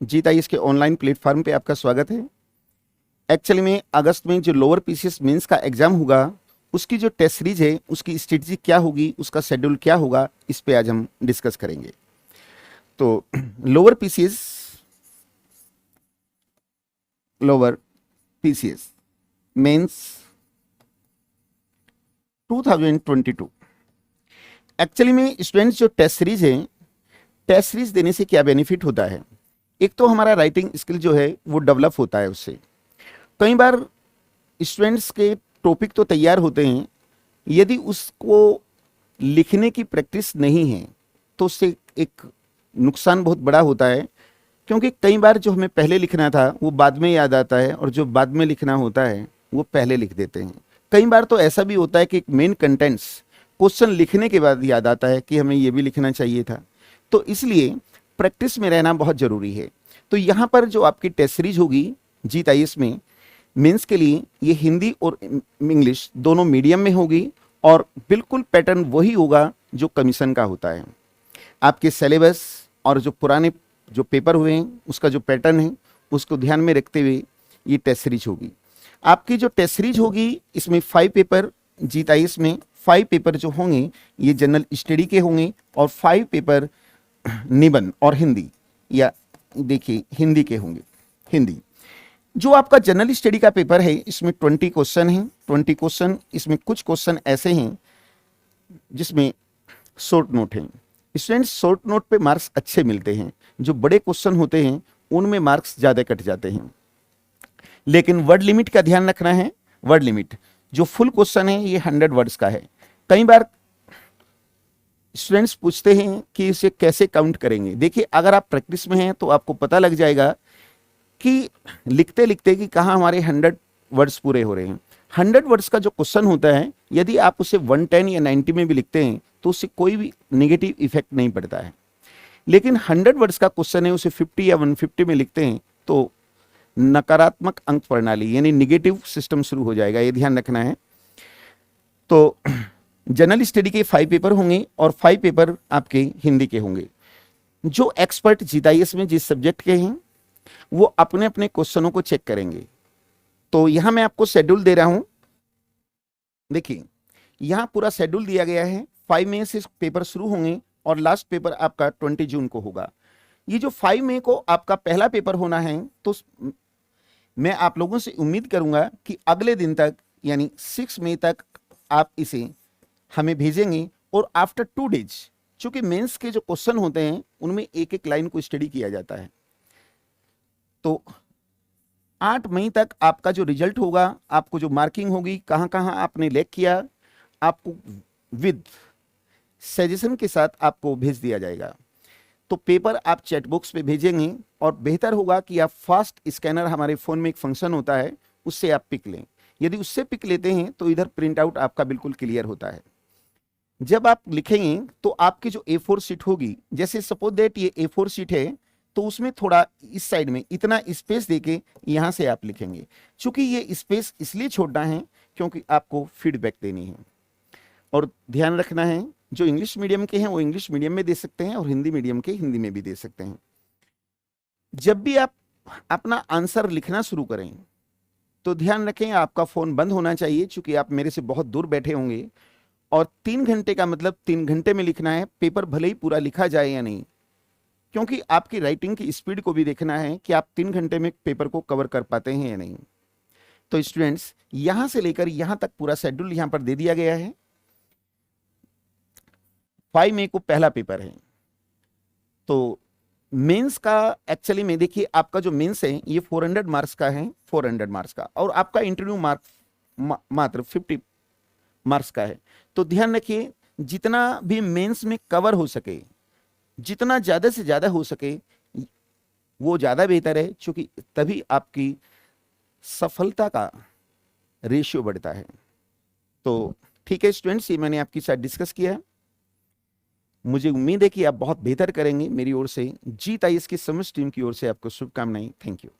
जीत IAS के online platform पे आपका स्वागत है। एक्चुअली में अगस्त में जो लोअर पीसीएस मेंस का एग्जाम होगा, उसकी जो टेस्ट सीरीज है उसकी स्ट्रेटजी क्या होगी, उसका शेड्यूल क्या होगा, इस पे आज हम डिस्कस करेंगे। तो लोअर पीसीएस मेंस 2022 एक्चुअली में स्टूडेंट्स जो टेस्ट सीरीज है, टेस्ट सीरीज देने से क्या बेनिफिट होता है। एक तो हमारा राइटिंग स्किल जो है वो डेवलप होता है उससे। कई बार स्टूडेंट्स के टॉपिक तो तैयार होते हैं, यदि उसको लिखने की प्रैक्टिस नहीं है तो उससे एक नुकसान बहुत बड़ा होता है, क्योंकि कई बार जो हमें पहले लिखना था वो बाद में याद आता है और जो बाद में लिखना होता है वो पहले लिख देते हैं। कई बार तो ऐसा भी होता है कि मेन कंटेंट्स क्वेश्चन लिखने के बाद याद आता है कि हमें ये भी लिखना चाहिए था। तो इसलिए प्रैक्टिस में रहना बहुत ज़रूरी है। तो यहाँ पर जो आपकी टेस्ट सीरीज होगी जीत आईएएस में मेंस के लिए, ये हिंदी और इंग्लिश दोनों मीडियम में होगी और बिल्कुल पैटर्न वही होगा जो कमीशन का होता है। आपके सिलेबस और जो पुराने जो पेपर हुए हैं उसका जो पैटर्न है उसको ध्यान में रखते हुए ये टेस्ट सीरीज होगी। आपकी जो टेस्ट सीरीज होगी इसमें 5 पेपर, जीत आईएएस में 5 पेपर जो होंगे ये जनरल स्टडी के होंगे और 5 पेपर निबंध और हिंदी, या देखिए हिंदी के होंगे। हिंदी जो आपका जनरल स्टडी का पेपर है इसमें 20 क्वेश्चन हैं। 20 क्वेश्चन, इसमें कुछ क्वेश्चन ऐसे हैं जिसमें शॉर्ट नोट हैं। स्टूडेंट्स शॉर्ट नोट पे मार्क्स अच्छे मिलते हैं, जो बड़े क्वेश्चन होते हैं उनमें मार्क्स ज़्यादा कट जाते हैं। लेकिन वर्ड लिमिट का ध्यान रखना है। वर्ड लिमिट जो फुल क्वेश्चन है ये 100 वर्ड्स का है। कई बार स्टूडेंट्स पूछते हैं कि इसे कैसे काउंट करेंगे। देखिए, अगर आप प्रैक्टिस में हैं तो आपको पता लग जाएगा कि लिखते लिखते कि कहाँ हमारे 100 वर्ड्स पूरे हो रहे हैं। 100 वर्ड्स का जो क्वेश्चन होता है, यदि आप उसे 110 या 90 में भी लिखते हैं तो उससे कोई भी नेगेटिव इफेक्ट नहीं पड़ता है। लेकिन 100 वर्ड्स का क्वेश्चन है, उसे 50 या 150 में लिखते हैं तो नकारात्मक अंक प्रणाली यानी निगेटिव सिस्टम शुरू हो जाएगा, ये ध्यान रखना है। तो जनरल स्टडी के 5 पेपर होंगे और 5 पेपर आपके हिंदी के होंगे। जो एक्सपर्ट जीत आईएएस में जिस सब्जेक्ट के हैं वो अपने अपने क्वेश्चनों को चेक करेंगे। तो यहां मैं आपको शेड्यूल दे रहा हूं। देखिए, यहां पूरा शेड्यूल दिया गया है। 5 मई से पेपर शुरू होंगे और लास्ट पेपर आपका 20 जून को होगा। ये जो 5 मई को आपका पहला पेपर होना है, तो मैं आप लोगों से उम्मीद करूंगा कि अगले दिन तक यानी 6 मई तक आप इसे हमें भेजेंगे। और आफ्टर 2 डेज, चूंकि मेंस के जो क्वेश्चन होते हैं उनमें एक एक लाइन को स्टडी किया जाता है, तो 8 मई तक आपका जो रिजल्ट होगा, आपको जो मार्किंग होगी, कहां कहां आपने लैग किया, आपको विद सजेशन के साथ आपको भेज दिया जाएगा। तो पेपर आप चैट बॉक्स पे भेजेंगे और बेहतर होगा कि आप फास्ट स्कैनर, हमारे फ़ोन में एक फंक्शन होता है, उससे आप पिक लें। यदि उससे पिक लेते हैं तो इधर प्रिंट आउट आपका बिल्कुल क्लियर होता है। जब आप लिखेंगे तो आपकी जो A4 शीट होगी, जैसे सपोज दैट ये A4 शीट है, तो उसमें थोड़ा इस साइड में इतना स्पेस देके यहां से आप लिखेंगे। चूंकि ये स्पेस इसलिए छोड़ना है क्योंकि आपको फीडबैक देनी है। और ध्यान रखना है, जो इंग्लिश मीडियम के हैं वो इंग्लिश मीडियम में दे सकते हैं और हिंदी मीडियम के हिंदी में भी दे सकते हैं। जब भी आप अपना आंसर लिखना शुरू करें तो ध्यान रखें आपका फोन बंद होना चाहिए, चूंकि आप मेरे से बहुत दूर बैठे होंगे। और 3 घंटे का मतलब 3 घंटे में लिखना है, पेपर भले ही पूरा लिखा जाए या नहीं, क्योंकि आपकी राइटिंग की स्पीड को भी देखना है कि आप 3 घंटे में पेपर को कवर कर पाते हैं या नहीं। तो स्टूडेंट्स, यहां से लेकर यहां तक पूरा शेड्यूल यहां पर दे दिया गया है। 5 मई को पहला पेपर है। तो मेंस का एक्चुअली में देखिए, आपका जो मेंस है ये 400 मार्क्स का है, 400 मार्क्स का, और आपका इंटरव्यू मात्र 50 मार्क्स का है। तो ध्यान रखिए, जितना भी मेंस में कवर हो सके, जितना ज्यादा से ज्यादा हो सके वो ज्यादा बेहतर है, क्योंकि तभी आपकी सफलता का रेशियो बढ़ता है। तो ठीक है स्टूडेंट्स, ये मैंने आपके साथ डिस्कस किया है। मुझे उम्मीद है कि आप बहुत बेहतर करेंगे। मेरी ओर से, जीत आईएएस की समस्त टीम की ओर से आपको शुभकामनाएं। Thank you.